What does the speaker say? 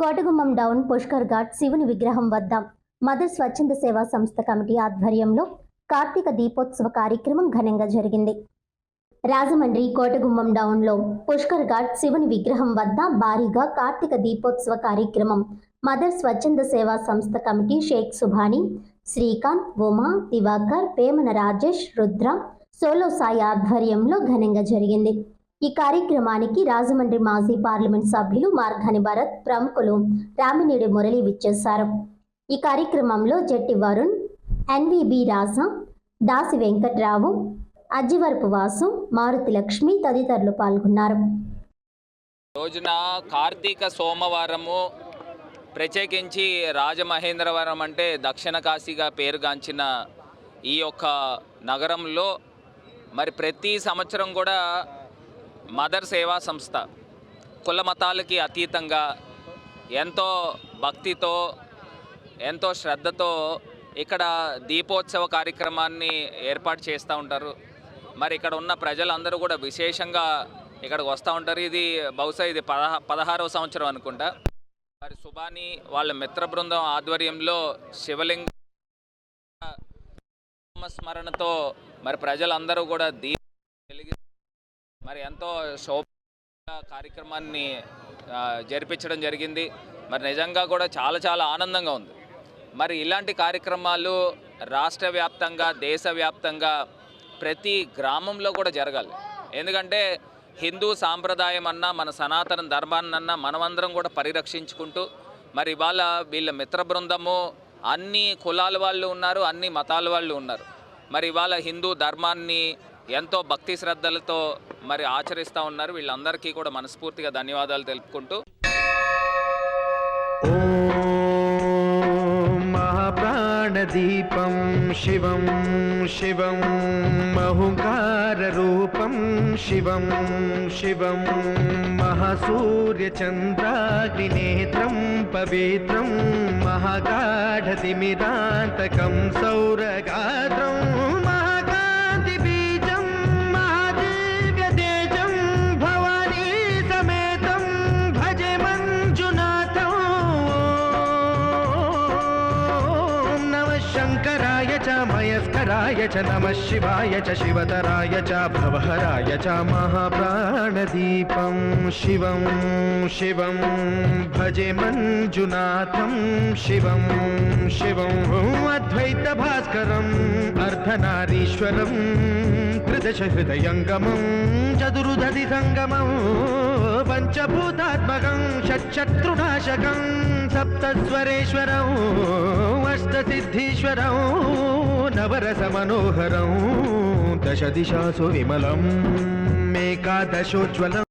Kotagummam down Pushkar ghat శివుని విగ్రహం వద్ద మదర్ స్వచ్ఛంద సేవా సంస్థ కమిటీ ఆధ్వర్యంలో కార్తీక దీపోత్సవ కార్యక్రమం ఘనంగా జరిగింది. రాజమండ్రి కోటగుమ్మం డౌన్లో పుష్కర్ ఘాట్ శివుని విగ్రహం వద్ద భారీగా కార్తీక దీపోత్సవ కార్యక్రమం మదర్ స్వచ్ఛంద సేవా సంస్థ కమిటీ షేక్ సుభాని, శ్రీకాంత్, ఉమా, దివాకర్, వేమన రాజేష్, రుద్ర, సోలో సాయి ఆధ్వర్యంలో ఘనంగా జరిగింది. ఈ కార్యక్రమానికి రాజమండ్రి మాజీ పార్లమెంట్ సభ్యులు మార్గాని భరత్, ప్రముఖులు రామినేడి మురళి విచ్చేశారు. ఈ కార్యక్రమంలో జట్టి వరుణ్, ఎన్విబి రాజా, దాసి వెంకట్రావు, అజ్జివరపు వాసు, మారుతి లక్ష్మి తదితరులు పాల్గొన్నారు. రోజున కార్తీక సోమవారము ప్రత్యేకించి రాజమహేంద్రవరం అంటే దక్షిణ కాశీగా పేరుగాంచిన ఈ యొక్క నగరంలో మరి ప్రతి సంవత్సరం కూడా మదర్ సేవా సంస్థ కుల మతాలకి అతీతంగా ఎంతో భక్తితో ఎంతో శ్రద్ధతో ఇక్కడ దీపోత్సవ కార్యక్రమాన్ని ఏర్పాటు చేస్తూ ఉంటారు. మరి ఇక్కడ ఉన్న ప్రజలందరూ కూడా విశేషంగా ఇక్కడికి వస్తూ ఉంటారు. ఇది బహుశా ఇది 16వ సంవత్సరం అనుకుంటా. మరి సుభాని వాళ్ళ మిత్ర బృందం ఆధ్వర్యంలో శివలింగ స్మరణతో మరి ప్రజలందరూ కూడా వెలిగి మరి ఎంతో శోభ కార్యక్రమాన్ని జరిపించడం జరిగింది. మరి నిజంగా కూడా చాలా ఆనందంగా ఉంది. మరి ఇలాంటి కార్యక్రమాలు రాష్ట్ర వ్యాప్తంగా దేశవ్యాప్తంగా ప్రతి గ్రామంలో కూడా జరగాలి. ఎందుకంటే హిందూ సాంప్రదాయం అన్నా మన సనాతన ధర్మాన్నన్నా మనమందరం కూడా పరిరక్షించుకుంటూ మరి ఇవాళ వీళ్ళ మిత్ర బృందము అన్ని కులాల వాళ్ళు ఉన్నారు, అన్ని మతాల వాళ్ళు ఉన్నారు. మరి ఇవాళ హిందూ ధర్మాన్ని ఎంతో భక్తి శ్రద్ధలతో మరి ఆచరిస్తూ ఉన్నారు. వీళ్ళందరికీ కూడా మనస్ఫూర్తిగా ధన్యవాదాలు తెలుపుకుంటూ మహాప్రాణదీపం శివం శివం మహుంకారరూపం శివం శివం మహాసూర్యచంద్రాగ్నినేత్రం పవిత్రం మహాగాఢతిమిరాంతకం సౌరగాత్రం మహాకాంతిబీజం మహాదివ్యతేజం భవానీ సమేతం భజే మంజునాథం. నమః శంకరాయ చ మయస్కరాయ చ నమః శివాయ చ శివతరాయ చ భవహరాయ చ మహాప్రాణదీపం శివం శివం భజే మంజునాథం శివం శివం అద్వైత భాస్కరం అర్ధనారీశ్వరం త్రిదశ హృదయంగమం చతురుదధి సంగమం పంచభూతాత్మకం షట్శత్రునాశకం సప్తస్వరేశ్వరం అష్టసిద్ధీశ్వరం నవరస మనోహరం దశ దిశాసు విమలం ఏకాదశోజ్వలం.